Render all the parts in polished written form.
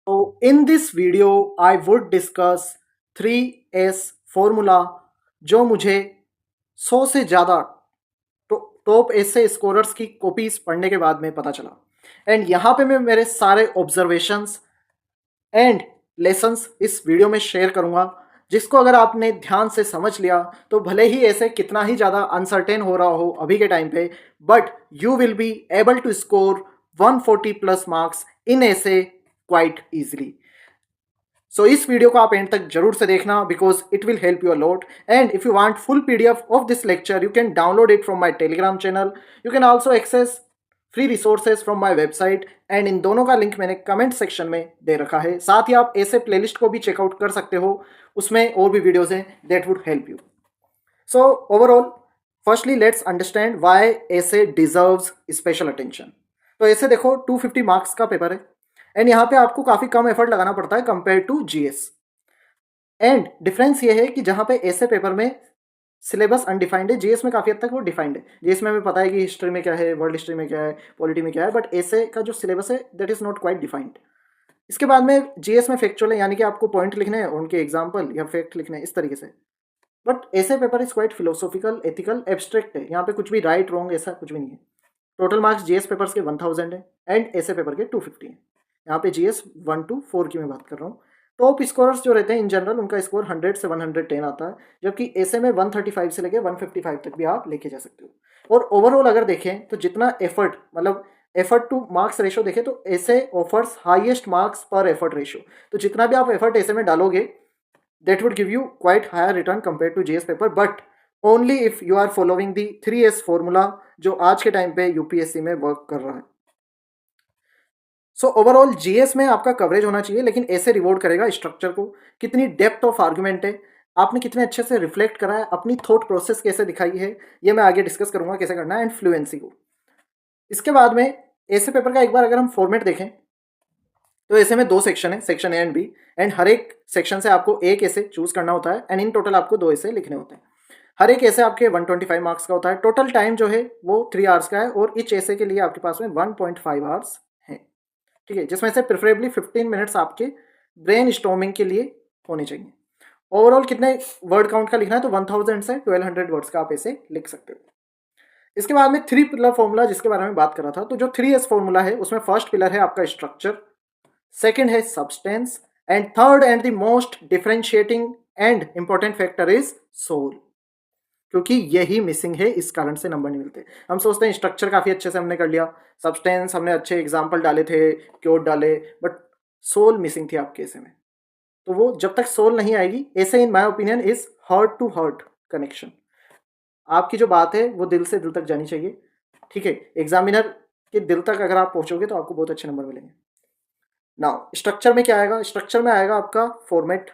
So in this video, I would discuss 3S formula जो मुझे 100 से ज़्यादा टॉप ऐसे स्कोरर्स की कॉपीज पढ़ने के बाद में पता चला। एंड यहाँ पे मैं मेरे सारे ऑब्जर्वेशंस एंड लेसन्स इस वीडियो में शेयर करूँगा, जिसको अगर आपने ध्यान से समझ लिया तो भले ही ऐसे कितना ही ज़्यादा अनसर्टेन हो रहा हो अभी के टाइम पे, but you will be able to score 140 plus marks in ऐसे क्वाइट ईजिली। सो इस वीडियो को आप एंड तक जरूर से देखना because it will help you a lot. And if you want full PDF of this lecture you can download it from my Telegram channel. You can also access free resources from my website and इन दोनों का link मैंने comment section में दे रखा है। साथ ही आप ऐसे प्लेलिस्ट को भी चेकआउट कर सकते हो, उसमें और भी वीडियोज हैं that would help you. So overall firstly let's understand why ऐसे डिजर्व्स स्पेशल अटेंशन। तो ऐसे देखो 250 मार्क्स का पेपर है एंड यहाँ पे आपको काफ़ी कम एफर्ट लगाना पड़ता है compare to GS. And difference ये है कि जहाँ पे ऐसे पेपर में सिलेबस अनडिफाइंड है, जीएस में काफ़ी हद तक वो डिफाइंड है। जीएस में हमें पता है कि हिस्ट्री में क्या है, वर्ल्ड हिस्ट्री में क्या है, पॉलिटी में क्या है, बट ऐसे का जो सिलेबस है that is not quite defined. इसके बाद में जीएस में फैक्चुअल है, यानी कि आपको पॉइंट लिखने हैं और उनके एग्जाम्पल या फैक्ट लिखने हैं इस तरीके से। बट ऐसे paper is quite philosophical, ethical, abstract है। यहाँ पे कुछ भी राइट रॉन्ग ऐसा कुछ भी नहीं है। टोटल मार्क्स जीएस पेपर्स के 1000 है एंड ऐसे पेपर के 250 है। यहाँ पे जीएस 1 to 4 की मैं बात कर रहा हूँ। टॉप स्कोरर्स जो रहते हैं इन जनरल उनका स्कोर 100 से 110 आता है, जबकि ऐसे में 135 से लेके 155 तक भी आप लेके जा सकते हो। और ओवरऑल अगर देखें तो जितना एफर्ट, मतलब एफर्ट टू मार्क्स रेशो देखें तो ऐसे ऑफर्स हाईएस्ट मार्क्स पर एफर्ट रेशो। तो जितना भी आप एफर्ट ऐसे में डालोगे that would give you quite higher return compared to GS paper, but only if you are following the 3S formula जो आज के टाइम पे यूपीएससी में वर्क कर रहा है। सो ओवरऑल जीएस में आपका कवरेज होना चाहिए, लेकिन ऐसे रिवॉर्ड करेगा स्ट्रक्चर को, कितनी डेप्थ ऑफ आर्गुमेंट है, आपने कितने अच्छे से रिफ्लेक्ट करा है, अपनी थॉट प्रोसेस कैसे दिखाई है, ये मैं आगे डिस्कस करूंगा कैसे करना है, एंड फ्लुएंसी को। इसके बाद में ऐसे पेपर का एक बार अगर हम फॉर्मेट देखें तो ऐसे में 2 सेक्शन है, section A and B, and हर एक सेक्शन से आपको एक ऐसे चूज करना होता है एंड इन टोटल आपको 2 ऐसे लिखने होते हैं। हर एक ऐसे आपके 125 मार्क्स का होता है। टोटल टाइम जो है वो 3 आवर्स का है और इच ऐसे के लिए आपके पास में 1.5 आवर्स है, ठीक है, जिसमें से प्रेफरेबली 15 मिनट्स आपके ब्रेन स्टॉर्मिंग के लिए होने चाहिए। ओवरऑल कितने वर्ड काउंट का लिखना है तो 1000 से 1200 वर्ड्स का आप ऐसे लिख सकते हो। इसके बाद में 3 पिलर फॉर्मूला जिसके बारे में बात कर रहा था, तो जो 3S फॉर्मूला है उसमें फर्स्ट पिलर है आपका स्ट्रक्चर, सेकंड है substance, and third and the most differentiating and important factor is soul, क्योंकि यही मिसिंग है, इस कारण से नंबर नहीं मिलते। हम सोचते हैं स्ट्रक्चर काफी अच्छे से हमने कर लिया, सब्सटेंस हमने अच्छे एग्जाम्पल डाले थे, क्योर डाले, बट सोल मिसिंग थी आपके ऐसे में। तो वो जब तक सोल नहीं आएगी, ऐसे in my opinion is heart to heart connection. आपकी जो बात है वो दिल से दिल तक जानी चाहिए, ठीक है। एग्जामिनर के दिल तक अगर आप पहुंचोगे तो आपको बहुत अच्छे नंबर मिलेंगे। नाउ स्ट्रक्चर में क्या आएगा, स्ट्रक्चर में आएगा आपका फॉर्मेट,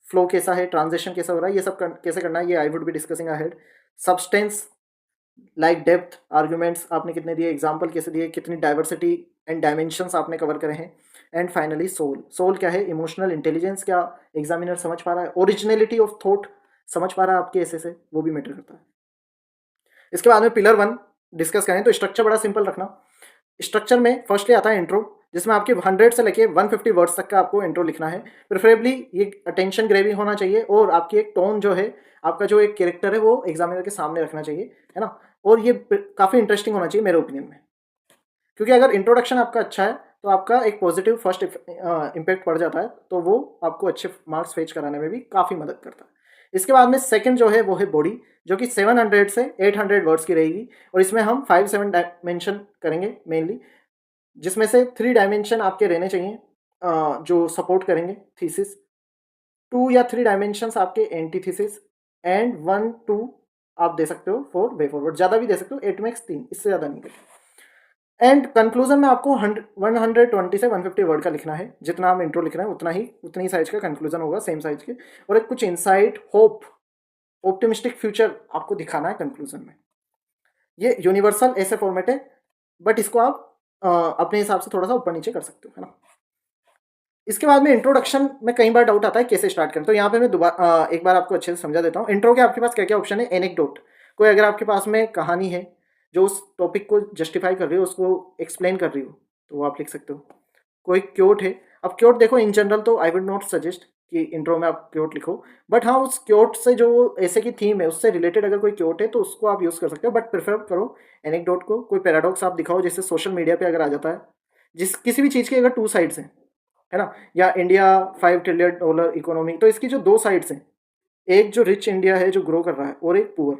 फ्लो कैसा है, ट्रांजिशन कैसा हो रहा है, ये सब कैसे करना है, ये I would be discussing ahead. Substance like depth, arguments आपने कितने दिए, एग्जाम्पल कैसे दिए, कितनी डाइवर्सिटी एंड डायमेंशंस आपने कवर करे हैं, एंड फाइनली सोल। सोल क्या है, इमोशनल इंटेलिजेंस, क्या एग्जामिनर समझ पा रहा है, ओरिजिनलिटी ऑफ थॉट समझ पा रहा है आपके ऐसे से, वो भी मैटर करता है। इसके बाद में पिलर 1 डिस्कस करें तो स्ट्रक्चर बड़ा सिंपल रखना। स्ट्रक्चर में फर्स्टली आता है इंट्रो, जिसमें आपके 100 से लेके 150 वर्ड्स तक का आपको इंट्रो लिखना है। प्रेफरेबली ये अटेंशन ग्रेविंग होना चाहिए और आपकी एक टोन जो है, आपका जो एक कैरेक्टर है वो एग्जामिनर के सामने रखना चाहिए, है ना। और ये काफ़ी इंटरेस्टिंग होना चाहिए मेरे ओपिनियन में, क्योंकि अगर इंट्रोडक्शन आपका अच्छा है तो आपका एक पॉजिटिव फर्स्ट इम्पैक्ट पड़ जाता है, तो वो आपको अच्छे मार्क्स फेच कराने में भी काफ़ी मदद करता है। इसके बाद में सेकंड जो है वो है बॉडी, जो कि 700 से 800 वर्ड्स की रहेगी, और इसमें हम 5-7 डायमेंशन करेंगे मेनली, जिसमें से 3 डायमेंशन आपके रहने चाहिए जो सपोर्ट करेंगे थीसिस, 2 या 3 डायमेंशंस आपके एंटीथीसिस, एंड 1-2 आप दे सकते हो फॉर वे फॉरवर्ड, ज़्यादा भी दे सकते हो, 8 मैक्स 3, इससे ज़्यादा नहीं करते। एंड कंक्लूजन में आपको 120 से 150 वर्ड का लिखना है, जितना हम इंट्रो लिख रहे हैं उतनी साइज का कंक्लूजन होगा, सेम साइज के, और एक कुछ इंसाइट, होप, ऑप्टिमिस्टिक फ्यूचर आपको दिखाना है कंक्लूजन में। ये यूनिवर्सल ऐसे फॉर्मेट है, बट इसको आप अपने हिसाब से थोड़ा सा ऊपर नीचे कर सकते हो, है ना। इसके बाद में इंट्रोडक्शन में कई बार डाउट आता है कैसे स्टार्ट करें, तो यहाँ पे मैं दोबारा एक बार आपको अच्छे से समझा देता हूँ। इंट्रो के आपके पास क्या क्या ऑप्शन है, एनेक्डोट, कोई अगर आपके पास में कहानी है जो उस टॉपिक को जस्टिफाई कर रही हो, उसको एक्सप्लेन कर रही हो, तो वो आप लिख सकते हो। कोई क्योट है, अब क्योट देखो, इन जनरल तो आई वुड नॉट सजेस्ट कि इंट्रो में आप क्योट लिखो, बट हाँ उस क्योट से जो ऐसे की थीम है उससे रिलेटेड अगर कोई क्योट है तो उसको आप यूज़ कर सकते हो, बट प्रेफर करो एनेक्डोट को। कोई पैराडॉक्स आप दिखाओ जैसे सोशल मीडिया पे अगर आ जाता है, जिस किसी भी चीज़ के अगर टू साइड्स हैं, है ना, या इंडिया $5 ट्रिलियन इकोनॉमी, तो इसकी जो दो साइड्स हैं, एक जो रिच इंडिया है जो ग्रो कर रहा है और एक पुअर,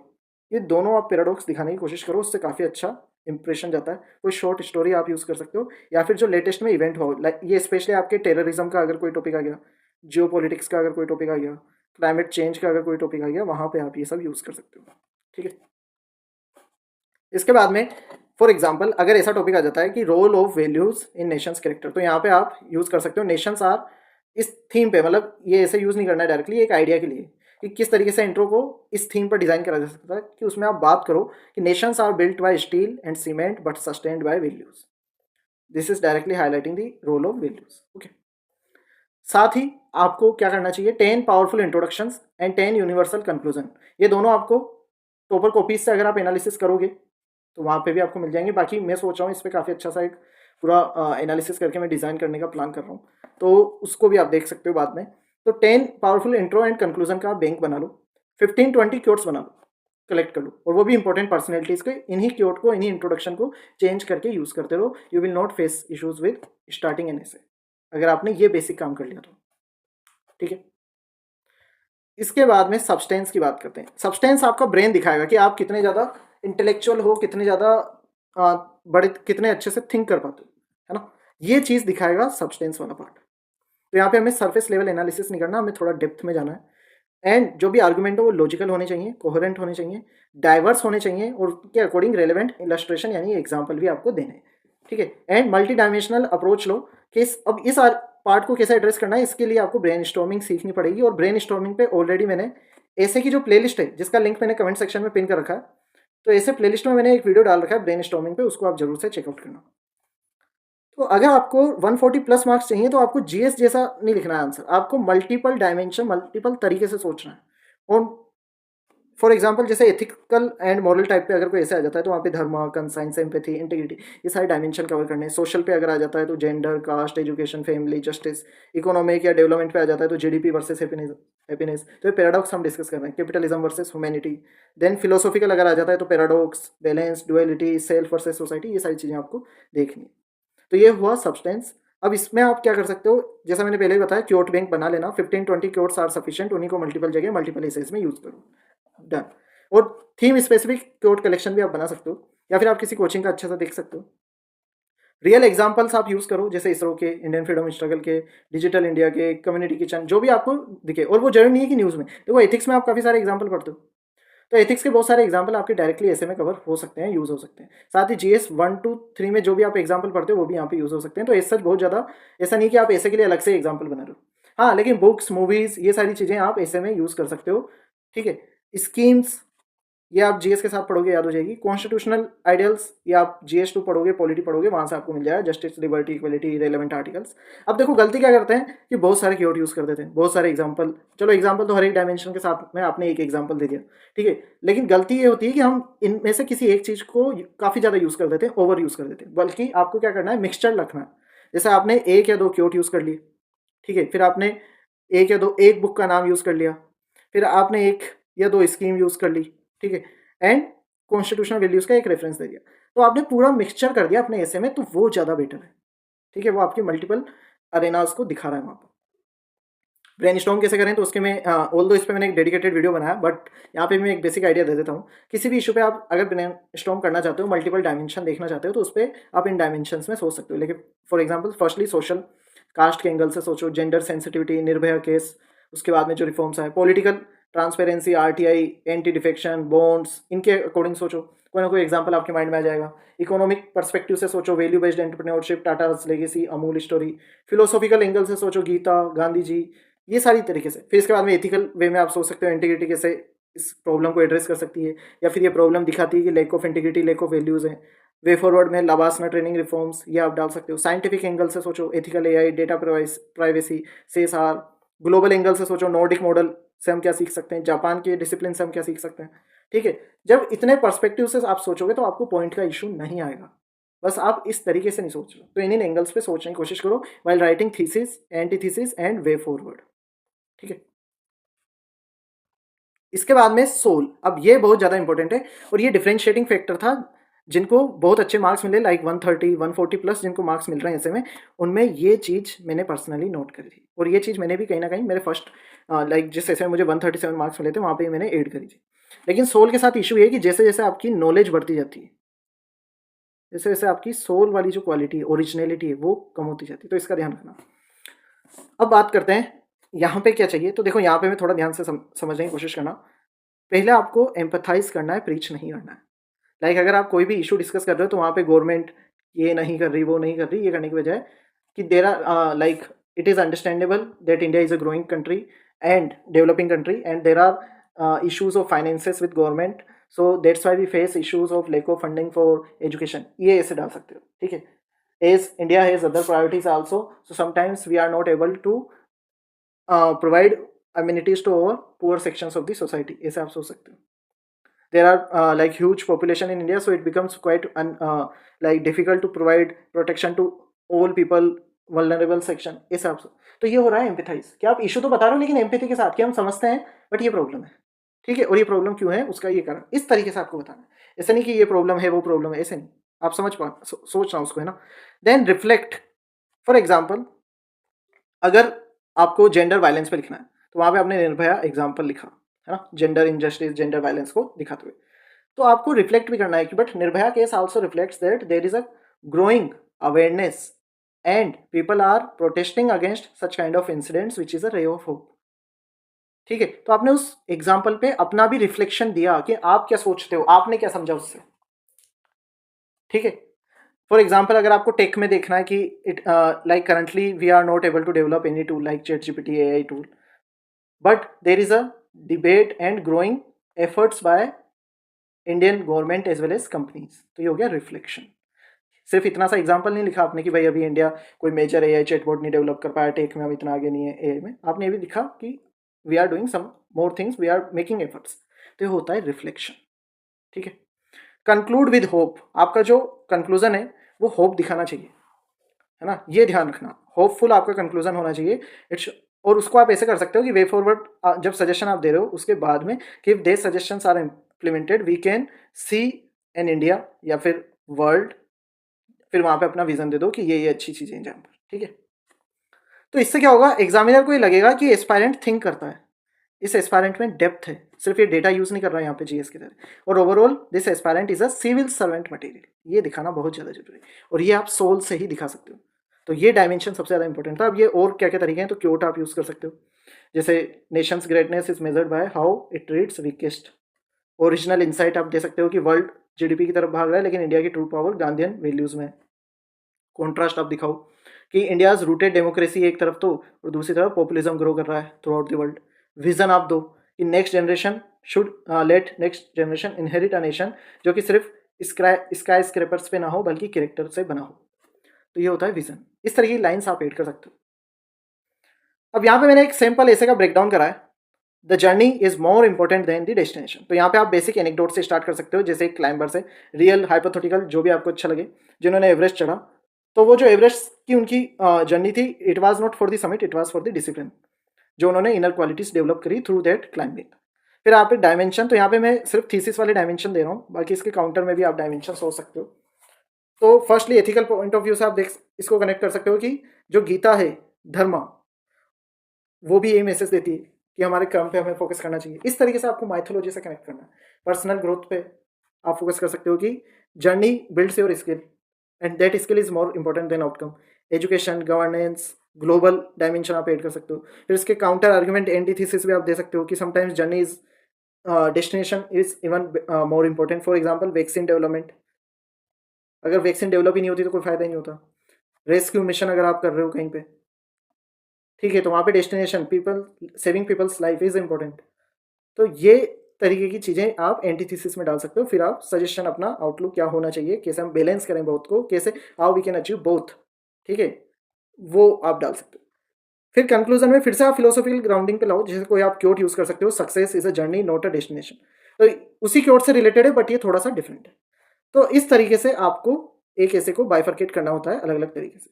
ये दोनों आप पैराडॉक्स दिखाने की कोशिश करो, उससे काफ़ी अच्छा इंप्रेशन जाता है। कोई शॉर्ट स्टोरी आप यूज़ कर सकते हो, या फिर जो लेटेस्ट में इवेंट हो, लाइक ये स्पेशली आपके टेररिज्म का अगर कोई टॉपिक आ गया, जियो पॉलिटिक्स का अगर कोई टॉपिक आ गया, क्लाइमेट चेंज का अगर कोई टॉपिक आ गया, वहाँ पे आप ये सब यूज़ कर सकते हो। ठीक है। इसके बाद में फॉर एग्जाम्पल अगर ऐसा टॉपिक आ जाता है कि role of values in nation's character, तो यहाँ पे आप यूज़ कर सकते हो नेशंस आर, इस थीम पे, मतलब ये ऐसे यूज़ नहीं करना है डायरेक्टली, एक आइडिया के लिए कि किस तरीके से इंट्रो को इस थीम पर डिज़ाइन करा जा सकता है, कि उसमें आप बात करो कि nations are built by steel and cement but sustained by values. This is directly highlighting the role of values. Okay. साथ ही आपको क्या करना चाहिए, 10 powerful introductions and 10 universal conclusion, ये दोनों आपको टॉपर कॉपीज से अगर आप एनालिसिस करोगे तो वहाँ पे भी आपको मिल जाएंगे। बाकी मैं सोच रहा हूँ इस पर काफ़ी अच्छा सा एक पूरा एनालिसिस करके मैं डिज़ाइन करने का प्लान कर रहा हूँ, तो उसको भी आप देख सकते हो बाद में। तो 10 पावरफुल इंट्रो एंड कंक्लूजन का बैंक बना लो, 15-20 क्योट्स बना लो, कलेक्ट कर लो, और वो भी इंपॉर्टेंट पर्सनैलिटीज़ के, इन्हीं क्योट को, इन्हीं इंट्रोडक्शन को चेंज करके यूज़ करते रहो। You will not face issues with starting an essay, अगर आपने ये बेसिक काम कर लिया तो। ठीक है। इसके बाद में सब्सटेंस की बात करते हैं। सब्सटेंस आपका ब्रेन दिखाएगा कि आप कितने ज़्यादा इंटेलेक्चुअल हो, कितने ज़्यादा बड़े, कितने अच्छे से थिंक कर पाते हो, है ना, ये चीज़ दिखाएगा सब्सटेंस वाला पार्ट। तो यहाँ पे हमें सरफेस लेवल एनालिसिस नहीं करना, हमें थोड़ा डेप्थ में जाना है। एंड जो भी आर्गुमेंट हो वो लॉजिकल होने चाहिए, कोहेरेंट होने चाहिए, डाइवर्स होने चाहिए, और उसके अकॉर्डिंग रेलेवेंट इलस्ट्रेशन यानी एग्जाम्पल भी आपको देने हैं। ठीक है। एंड मल्टी डायमेंशनल अप्रोच लो कि अब इस पार्ट को कैसे एड्रेस करना है, इसके लिए आपको ब्रेन स्टॉर्मिंग सीखनी पड़ेगी। और ब्रेन स्टॉर्मिंग पे ऑलरेडी मैंने ऐसे की जो प्लेलिस्ट है, जिसका लिंक मैंने कमेंट सेक्शन में पिन कर रखा है, तो ऐसे प्लेलिस्ट में मैंने एक वीडियो डाल रखा है ब्रेन स्टॉर्मिंग पे, उसको आप जरूर से चेकआउट करना। तो अगर आपको 140 प्लस मार्क्स चाहिए तो आपको जीएस जैसा नहीं लिखना है आंसर, आपको मल्टीपल डायमेंशन, मल्टीपल तरीके से सोचना है। और फॉर एग्जाम्पल जैसे एथिकल एंड मॉरल टाइप पे अगर कोई ऐसे आ जाता है तो वहाँ पे धर्म, कंसाइंस, एम्पैथी, इंटीग्रिटी, ये सारे डायमेंशन कवर करने हैं। सोशल पे अगर आ जाता है तो gender, caste, education, family, justice, economic या डेवलपमेंट पे आ जाता है तो जीडीपी वर्सेस हैप्पीनेस, तो ये पैराडॉक्स हम डिस्कस कर रहे हैं, capitalism versus humanity. Then philosophical अगर आ जाता है तो paradox, balance, duality, self versus society, ये सारी चीज़ें आपको देखनी है। तो ये हुआ सब्सटेंस। अब इसमें आप क्या कर सकते हो, जैसा मैंने पहले ही बताया, क्योट बैंक बना लेना, 15-20 क्योट्स आर सफिशिएंट, उन्हीं को मल्टीपल जगह मल्टीपल एसेज में यूज करो, डन। और थीम स्पेसिफिक क्योट कलेक्शन भी आप बना सकते हो, या फिर आप किसी कोचिंग का अच्छा सा देख सकते हो। रियल एग्जाम्पल्स आप यूज करो, जैसे इसरो के, इंडियन फ्रीडम स्ट्रगल के, डिजिटल इंडिया के, कम्युनिटी किचन, जो भी आपको दिखे। और वो जरूरी नहीं है कि न्यूज़ में, देखो एथिक्स में आप काफ़ी सारे एग्जाम्पल पढ़ते हो, तो एथिक्स के बहुत सारे एग्जाम्पल आपके डायरेक्टली ऐसे में कवर हो सकते हैं, यूज हो सकते हैं। साथ ही जीएस 1-3 में जो भी आप एग्जाम्पल पढ़ते हो वो भी यहाँ पे यूज हो सकते हैं। तो ऐसा बहुत ज़्यादा ऐसा नहीं कि आप ऐसे के लिए अलग से एग्जाम्पल बना रहे हो। हाँ, लेकिन बुक्स, मूवीज, ये सारी चीज़ें आप ऐसे में यूज कर सकते हो। ठीक है। स्कीम्स, ये आप जीएस के साथ पढ़ोगे, याद हो जाएगी। कॉन्स्टिट्यूशनल आइडियल्स, ये आप जीएस 2 पढ़ोगे, पॉलिटी पढ़ोगे, वहां से आपको मिल जाएगा, justice, liberty, equality, relevant articles. अब देखो गलती क्या करते हैं कि बहुत सारे कीवर्ड यूज कर देते हैं, बहुत सारे एग्जांपल। चलो एग्जांपल तो हर एक डायमेंशन के साथ में आपने एक एग्जांपल दे दिया, ठीक है, लेकिन गलती ये होती है कि हम इनमें से किसी एक चीज को काफी ज्यादा यूज कर देते हैं, ओवर यूज कर देते हैं। बल्कि आपको क्या करना है, मिक्सचर रखना है। जैसे आपने एक या दो कीवर्ड यूज कर लिए, ठीक है, फिर आपने एक या दो, एक बुक का नाम यूज कर लिया, फिर आपने एक या दो स्कीम यूज कर ली, ठीक है, एंड कॉन्स्टिट्यूशनल वैल्यूज का एक रेफरेंस दे दिया। तो आपने पूरा मिक्सचर कर दिया अपने ऐसे में, तो वो ज़्यादा बेटर है। ठीक है, वो आपके मल्टीपल अरेनाज को दिखा रहा है वहाँ पर। ब्रेनस्टॉर्म कैसे करें तो उसके में ऑल दो इस पर मैंने एक डेडिकेटेड वीडियो बनाया, बट यहाँ पे मैं एक बेसिक आइडिया दे देता हूँ। किसी भी इशू पे आप अगर ब्रेनस्टॉर्म करना चाहते हो, मल्टीपल डायमेंशन देखना चाहते हो, तो उस पर आप इन डायमेंशन में सोच सकते हो। लेकिन for example firstly social, caste के एंगल से सोचो, जेंडर सेंसिटिविटी, निर्भया केस, उसके बाद में जो रिफॉर्म्स है, political transparency, RTI, anti defection, bonds, इनके अकॉर्डिंग सोचो, कोई ना कोई एग्जांपल आपके माइंड में आ जाएगा। इकोनॉमिक पर्सपेक्टिव से सोचो, value based entrepreneurship, Tatas legacy, Amul story. Philosophical angle से सोचो, गीता, गांधी जी, ये सारी तरीके से। फिर इसके बाद में एथिकल वे में आप सोच सकते हो, इंटीग्रिटी कैसे इस प्रॉब्लम को एड्रेस कर सकती है, या फिर ये प्रॉब्लम दिखाती है कि lack of integrity, lack of values है। वे फॉरवर्ड में लबासना ट्रेनिंग रिफॉर्म्स, ये आप डाल सकते हो। साइंटिफिक एंगल से सोचो, ethical AI, data privacy, CSR. Global angle से सोचो, नॉर्डिक मॉडल से हम क्या सीख सकते हैं, जापान के डिसिप्लिन से हम क्या सीख सकते हैं। ठीक है, जब इतने पर्सपेक्टिव से आप सोचोगे तो आपको पॉइंट का इशू नहीं आएगा। बस आप इस तरीके से नहीं सोच रहे, तो इन एंगल्स पे सोचने की कोशिश करो while writing thesis, antithesis and way forward. ठीक है, इसके बाद में सोल, अब ये बहुत ज़्यादा इंपॉर्टेंट है और ये डिफरेंशिएटिंग फैक्टर था। जिनको बहुत अच्छे मार्क्स मिले लाइक 130 140 प्लस जिनको मार्क्स मिल रहे हैं ऐसे में, उनमें ये चीज़ मैंने पर्सनली नोट करी थी और ये चीज़ मैंने भी कहीं ना कहीं मेरे फर्स्ट लाइक जिस ऐसे में मुझे 137 मार्क्स मिले थे वहाँ पे मैंने ऐड करी थी। लेकिन सोल के साथ इशू ये कि जैसे जैसे आपकी नॉलेज बढ़ती जाती है, जैसे जैसे आपकी सोल वाली जो क्वालिटी है, ओरिजिनलिटी है, वो कम होती जाती है, तो इसका ध्यान रखना। अब बात करते हैं यहाँ पे क्या चाहिए, तो देखो यहाँ पे मैं थोड़ा ध्यान से समझने की कोशिश करना। पहले आपको एम्पथाइज करना है, प्रीच नहीं करना है। लाइक अगर आप कोई भी इशू डिस्कस कर रहे हो तो वहाँ पे गवर्नमेंट ये नहीं कर रही, वो नहीं कर रही, ये करने की बजाय कि there are like it is understandable that India is a growing country and developing country and there are issues of finances with government, so that's why we face issues of lack of funding for education, ये ऐसे डाल सकते हो। ठीक है, as India has other priorities also, so sometimes we are not able to provide amenities to our poor sections of the society, ऐसे आप सोच सकते हो। there are like huge population in India, so it becomes quite like difficult to provide protection to all people, vulnerable section, ऐसे आप तो ये हो रहा है एम्पैथाइज कि आप इशू तो बता रहे हो लेकिन एम्पैथी के साथ कि हम समझते हैं बट ये प्रॉब्लम है। ठीक है, और ये प्रॉब्लम क्यों है उसका ये कारण, इस तरीके से आपको बताना है। ऐसा नहीं कि ये प्रॉब्लम है वो प्रॉब्लम है, ऐसे नहीं, आप समझ सोचना उसको, है ना। देन रिफ्लेक्ट, फॉर एग्जाम्पल अगर आपको जेंडर वायलेंस पे लिखना है तो वहाँ पे आपने निर्भया एग्जाम्पल लिखा, है ना, जेंडर इनजस्टिस, जेंडर वायलेंस को दिखाते हुए, तो आपको रिफ्लेक्ट भी करना है कि but Nirbhaya case also reflects that there is a growing awareness and people are protesting against such kind of incidents which is a ray of hope. ठीक है, तो आपने उस एग्जाम्पल पे अपना भी रिफ्लेक्शन दिया कि आप क्या सोचते हो, आपने क्या समझा उससे। ठीक है, फॉर एग्जाम्पल अगर आपको टेक में देखना है कि it like currently we are not able to develop any tool like ChatGPT, AI tool, but there is a debate and growing efforts by Indian government as well as companies, तो ये हो गया reflection. सिर्फ इतना सा example नहीं लिखा आपने कि भाई अभी इंडिया कोई मेजर एआई चैटबॉट नहीं डेवलप कर पाया, टेक में हम इतना आगे नहीं है एआई में, आपने ये भी लिखा कि we are doing some more things, we are making efforts, तो ये होता है रिफ्लेक्शन। ठीक है, कंक्लूड विद होप, आपका जो कंक्लूजन है वो होप दिखाना चाहिए, है ना, ये ध्यान रखना, होपफुल आपका कंक्लूजन होना चाहिए। इट्स, और उसको आप ऐसे कर सकते हो कि वे फॉरवर्ड जब सजेशन आप दे रहे हो उसके बाद में कि if they suggestions are implemented we can see in India या फिर वर्ल्ड, फिर वहाँ पे अपना विजन दे दो कि ये अच्छी चीज़ें हैं जहाँ पर। ठीक है, तो इससे क्या होगा, एग्जामिनर को ये लगेगा कि एस्पायरेंट थिंक करता है, इस एस्पायरेंट में डेप्थ है, सिर्फ ये डेटा यूज नहीं कर रहा है यहाँ पे जीएस की तरह, और overall this aspirant is a civil servant material, ये दिखाना बहुत ज़्यादा जरूरी है और ये आप सोल से ही दिखा सकते हो। तो ये डायमेंशन सबसे ज़्यादा इंपॉर्टेंट था। अब ये और क्या क्या तरीके हैं, तो क्योट आप यूज़ कर सकते हो, जैसे Nations greatness is measured by how it treats weakest. Original insight आप दे सकते हो कि वर्ल्ड जीडीपी की तरफ भाग रहा है लेकिन इंडिया की ट्रू पावर गांधीयन वैल्यूज़ में। कॉन्ट्रास्ट आप दिखाओ कि इंडियाज रूटेड डेमोक्रेसी एक तरफ तो और दूसरी तरफ पॉपुलिज्म ग्रो कर रहा है through out the world. Vision आप दो कि next generation should let next generation inherit a nation जो कि सिर्फ स्काई स्क्रैपर्स पे ना हो बल्कि कैरेक्टर से बना हो, तो ये होता है विजन। इस तरह की लाइन्स आप एड कर सकते हो। अब यहाँ पे मैंने एक सैम्पल ऐसे का ब्रेकडाउन करा है, the journey is more important than the destination. तो यहाँ पे आप बेसिक एनेक्डोट से स्टार्ट कर सकते हो, जैसे एक क्लाइंबर से, रियल हाइपोथेटिकल जो भी आपको अच्छा लगे, जिन्होंने एवरेस्ट चढ़ा, तो वो जो एवरेस्ट की उनकी जर्नी थी, it was not for the summit, it was for the discipline, जो उन्होंने इनर क्वालिटीज डेवलप करी थ्रू दैट क्लाइंबिंग। फिर आप एक डायमेंशन, तो यहाँ पे मैं सिर्फ थीसिस वाले डायमेंशन दे रहा हूँ, बाकी इसके काउंटर में भी आप डायमेंशन सोच सकते हो। तो firstly ethical point of view से आप देख इसको कनेक्ट कर सकते हो कि जो गीता है धर्म, वो भी यही मैसेज देती है कि हमारे कर्म पे हमें फोकस करना चाहिए। इस तरीके से आपको माइथोलॉजी से कनेक्ट करना है। पर्सनल ग्रोथ पे आप फोकस कर सकते हो कि journey builds your skill and that skill is more important than outcome. Education, governance, global dimension आप ऐड कर सकते हो। फिर इसके काउंटर आर्ग्यूमेंट, एंटीथेसिस भी आप दे सकते हो कि sometimes journey is destination is even more important. For example vaccine development, अगर वैक्सीन डेवलप ही नहीं होती तो कोई फायदा ही नहीं होता। रेस्क्यू मिशन अगर आप कर रहे हो कहीं पे, ठीक है, तो वहाँ पे destination people, saving people's life is important. तो ये तरीके की चीज़ें आप एंटीथेसिस में डाल सकते हो। फिर आप सजेशन अपना आउटलुक क्या होना चाहिए, कैसे हम बैलेंस करें बोथ को, कैसे how we can achieve both, ठीक है, वो आप डाल सकते हो। फिर कंक्लूजन में फिर से आप फिलोसॉफिकल ग्राउंडिंग पे लाओ, जैसे कोई आप क्योट यूज कर सकते हो, success is a journey not a destination. तो उसी क्योट से रिलेटेड है बट ये थोड़ा सा डिफरेंट है। तो इस तरीके से आपको एक ऐसे को बाइफरकेट करना होता है अलग अलग तरीके से।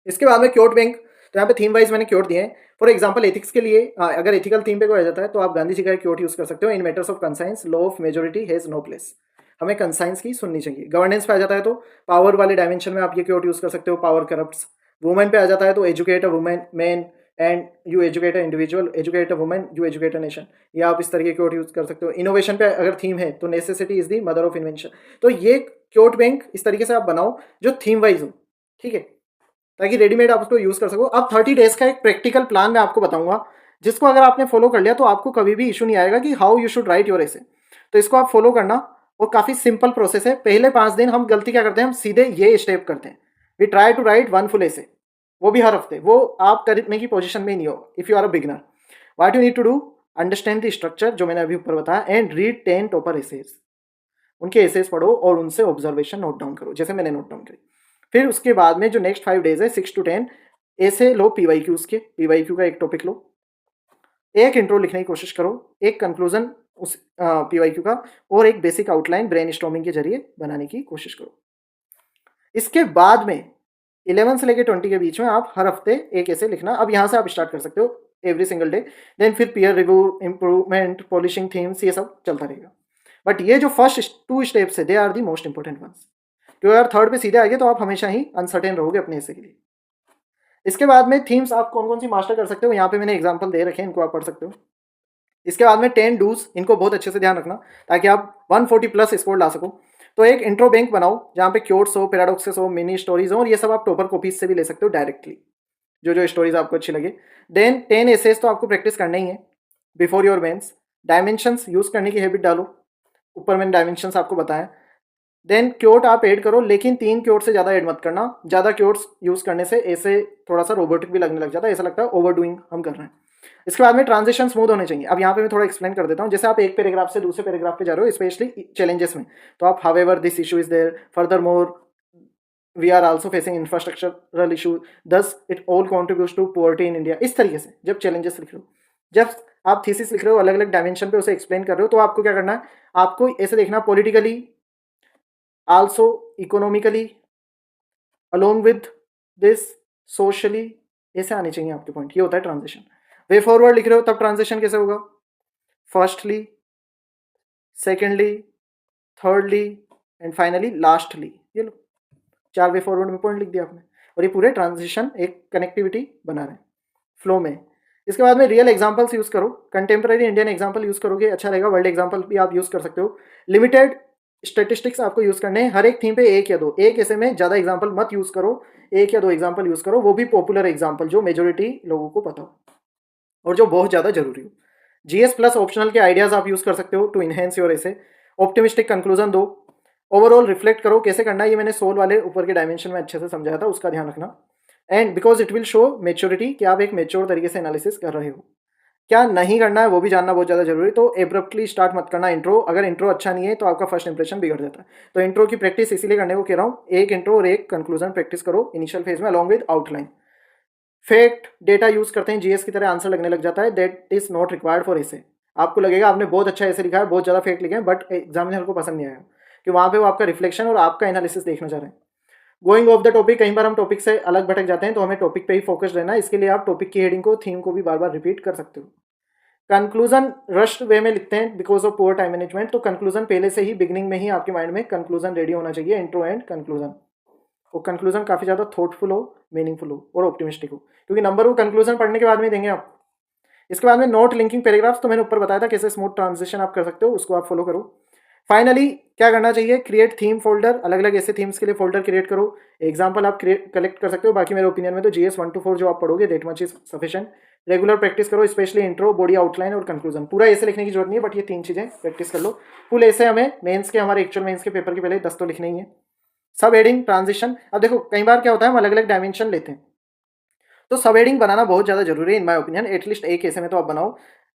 इसके बाद में क्योट बैंक, तो यहाँ पे थीम वाइज मैंने क्योट दिए हैं। फॉर एग्जांपल एथिक्स के लिए अगर एथिकल थीम पे कोई आ जाता है तो आप गांधी जी का क्योट यूज कर सकते हो, in matters of conscience law of majority has no place. हमें कंसाइंस की सुननी चाहिए। गवर्नेंस पे आ जाता है तो पावर वाले डायमेंशन में आप ये क्योट यूज कर सकते हो, पावर करप्ट्स। वुमेन पे आ जाता है तो educate a women man and you educate a individual, educate a women you educate a nation. या आप इस तरीके क्योट यूज कर सकते हो। इनोवेशन पे अगर थीम है तो necessity is the mother of invention. तो ये क्योट बैंक इस तरीके से आप बनाओ जो थीम वाइज हो, ठीक है, ताकि रेडीमेड आप उसको यूज कर सको। अब 30 डेज का एक प्रैक्टिकल प्लान मैं आपको बताऊंगा, जिसको अगर आपने फॉलो कर लिया तो आपको कभी भी इशू नहीं आएगा कि how you should write your एसे। तो इसको आप फॉलो करना, और काफी सिंपल प्रोसेस है। पहले 5 दिन हम गलती क्या करते हैं, हम सीधे ये स्टेप करते हैं, we try to write 1 full essay, वो भी हर हफ्ते। वो आप करने की पोजिशन में ही नहीं हो if you are a beginner. What you need to do, understand the structure जो मैंने अभी ऊपर बताया, एंड रीड 10 टॉपर एसेज। उनके एसेज पढ़ो और उनसे ऑब्जर्वेशन नोट डाउन करो, जैसे मैंने नोट डाउन करी। फिर उसके बाद में जो नेक्स्ट 5 डेज है 6 to 10 ऐसे लो पीवाईक्यूज के, पीवाईक्यू का एक टॉपिक लो, एक इंट्रो लिखने की कोशिश करो, एक कंक्लूजन उस पीवाईक्यू का, और एक बेसिक आउटलाइन ब्रेनस्टॉर्मिंग के जरिए बनाने की कोशिश करो। इसके बाद में 11 से लेकर 20 के बीच में आप हर हफ्ते एक ऐसे लिखना। अब यहाँ से आप स्टार्ट कर सकते हो एवरी सिंगल डे, देन फिर peer review, improvement, polishing themes, ये सब चलता रहेगा। बट ये जो फर्स्ट 2 स्टेप्स है they are the most important ones, क्योंकि अगर थर्ड पे सीधे आ गए तो आप हमेशा ही अनसर्टेन रहोगे अपने हिस्से के लिए। इसके बाद में थीम्स आप कौन कौन सी मास्टर कर सकते हो, यहाँ पे मैंने एग्जांपल दे रखे हैं, इनको आप पढ़ सकते हो। इसके बाद में 10 डूज, इनको बहुत अच्छे से ध्यान रखना ताकि आप 140 प्लस स्कोर ला सको। तो एक इंट्रो बैंक बनाओ जहाँ पे क्योट्स हो, पैराडॉक्सेस हो, मिनी स्टोरीज हो, और ये सब आप टॉपर कॉपीज से भी ले सकते हो डायरेक्टली, जो जो स्टोरीज आपको अच्छी लगे। देन 10 एसेज तो आपको प्रैक्टिस करना ही है before your mains. Dimensions use करने की हैबिट डालो, ऊपर मैंने डायमेंशंस आपको बताया। देन क्योट आप ऐड करो, लेकिन 3 क्योट से ज़्यादा ऐड मत करना। ज़्यादा क्योट्स यूज़ करने से ऐसे थोड़ा सा रोबोटिक भी लगने लग जाता है, ऐसा लगता है ओवर डूइंग हम कर रहे हैं। इसके बाद में ट्रांजिशन स्मूथ होने चाहिए। अब यहाँ पे मैं थोड़ा एक्सप्लेन कर देता हूँ। जैसे आप एक पैराग्राफ से दूसरे पैराग्राफ पे जा रहे हो, स्पेशली चैलेंजेस में, तो आप however this issue is there, further more we are also facing infrastructural issue, thus it all contributes to poverty in India. इस तरीके से जब चैलेंजेस लिख रहे हो, जब आप थीसिस लिख रहे हो, अलग अलग डायमेंशन पे उसे एक्सप्लेन कर रहे हो, तो आपको क्या करना है, आपको ऐसे देखना politically, also economically, along with this socially, ऐसे आने चाहिए आपके पॉइंट। ये होता है ट्रांजिशन। वे फॉरवर्ड लिख रहे हो तब ट्रांजिशन कैसे होगा, firstly, secondly, thirdly and finally lastly. ये लो 4 वे फॉरवर्ड में पॉइंट लिख दिया आपने, और ये पूरे ट्रांजिशन एक कनेक्टिविटी बना रहे हैं फ्लो में। इसके बाद में रियल एग्जांपल्स यूज करो, कंटेम्प्रेरी इंडियन एग्जांपल यूज करोगे अच्छा रहेगा, वर्ल्ड एग्जांपल भी आप यूज कर सकते हो। लिमिटेड स्टेटिस्टिक्स आपको यूज करने हैं, हर एक थीम पे एक या दो, एक ऐसे में ज़्यादा एग्जांपल मत यूज करो, एक या दो एग्जांपल यूज करो, वो भी पॉपुलर एग्जांपल जो मेजोरिटी लोगों को पता हो और जो बहुत ज़्यादा जरूरी हो। जीएस प्लस ऑप्शनल के आइडियाज आप यूज कर सकते हो टू इनहेंस योर ऐसे। ऑप्टिमिस्टिक कंक्लूजन दो, ओवरऑल रिफ्लेक्ट करो कैसे करना है, ये मैंने सोल वाले ऊपर के डायमेंशन में अच्छे से समझाया था, उसका ध्यान रखना। And because it will show maturity कि आप एक मेच्योर तरीके से एनालिसिस कर रहे हो। क्या नहीं करना है वो भी जानना बहुत ज़्यादा जरूरी। तो एब्रप्टली स्टार्ट मत करना इंट्रो, अगर इंट्रो अच्छा नहीं है तो आपका फर्स्ट इंप्रेशन बिगड़ जाता है। तो इंट्रो की प्रैक्टिस इसीलिए करने को कह रहा हूँ, एक इंट्रो और एक कंक्लूजन प्रैक्टिस करो इनिशियल फेज में along with outline. Fact data use करते हैं, जीएस की तरह आंसर लगने लग जाता है, that is not required for ऐसे। आपको लगेगा आपने बहुत अच्छा ऐसे लिखा है, बहुत ज़्यादा फैक्ट लिखे हैं, बट एग्जामिनर को पसंद नहीं आया कि वहाँ पे वो आपका रिफ्लेक्शन और आपका एनालिसिस देखना चाह रहे हैं। गोइंग ऑफ द टॉपिक, कई बार हम टॉपिक से अलग भटक जाते हैं, तो हमें टॉपिक पे ही फोकस रहना है। इसके लिए आप टॉपिक की हेडिंग को, थीम को भी बार बार रिपीट कर सकते हो। कंक्लूजन रश्ड वे में लिखते हैं because of poor time management, तो कंक्लूजन पहले से ही बिगनिंग में ही आपके माइंड में कंक्लूजन रेडी होना चाहिए, इंट्रो एंड कंक्लूजन। और कंक्लूजन काफ़ी ज़्यादा थॉटफुल हो, मीनिंगफुल हो और ऑप्टिमिस्टिक हो, क्योंकि नंबर वो कंक्लूजन पढ़ने के बाद में देंगे आप। इसके बाद में नोट लिंकिंग पैराग्राफ्स, तो मैंने ऊपर बताया था कैसे स्मूथ ट्रांजिशन आप कर सकते हो, उसको आप फॉलो करो। फाइनली क्या करना चाहिए, क्रिएट थीम फोल्डर, अलग अलग ऐसे थीम्स के लिए फोल्डर क्रिएट करो। एग्जाम्पल आप कलेक्ट कर सकते हो, बाकी मेरे ओपिनियन में तो जीएस 1 to 4 जो आप पढ़ोगे that much is sufficient. Regular practice करो, स्पेशली इंट्रो, बॉडी आउटलाइन और कंक्लूजन। पूरा ऐसे लिखने की जरूरत नहीं है, बट ये 3 चीजें प्रैक्टिस कर लो। फुल ऐसे हमें मेंस के, हमारे एक्चुअल मेंस के पेपर के पहले 10 तो लिखने ही है। सब हेडिंग, ट्रांजिशन, अब देखो कई बार क्या होता है हम अलग अलग डायमेंशन लेते हैं, तो सब हेडिंग बनाना बहुत ज़्यादा जरूरी है इन माय ओपिनियन। एटलीस्ट एक ऐसे में तो आप बनाओ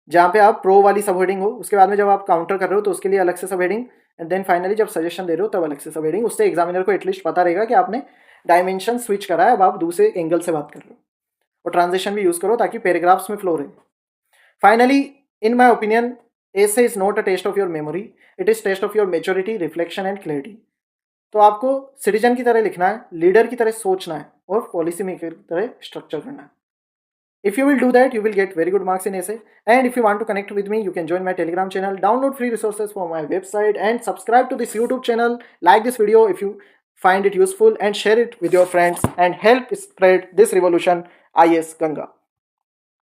जहाँ पे आप प्रो वाली सब हेडिंग हो, उसके बाद में जब आप काउंटर कर रहे हो तो उसके लिए अलग से सब हेडिंग, एंड देन फाइनली जब सजेशन दे रहे हो तब अलग से सब हेडिंग। उससे एग्जामिनर को एटलीस्ट पता रहेगा कि आपने डायमेंशन स्विच करा है, अब आप दूसरे एंगल से बात कर रहे हो। और ट्रांजिशन भी यूज करो ताकि पैराग्राफ्स में फ्लो रहे। Finally in my opinion, essay is not a test of your memory, it is test of your maturity, reflection and clarity. तो आपको सिटीजन की तरह लिखना है, लीडर की तरह सोचना है और पॉलिसी मेकर की तरह स्ट्रक्चर करना है. If you will do that, you will get very good marks in essay. And if you want to connect with me, you can join my Telegram channel, download free resources from my website, and subscribe to this YouTube channel. Like this video if you find it useful, and share it with your friends and help spread this revolution, IS Ganga.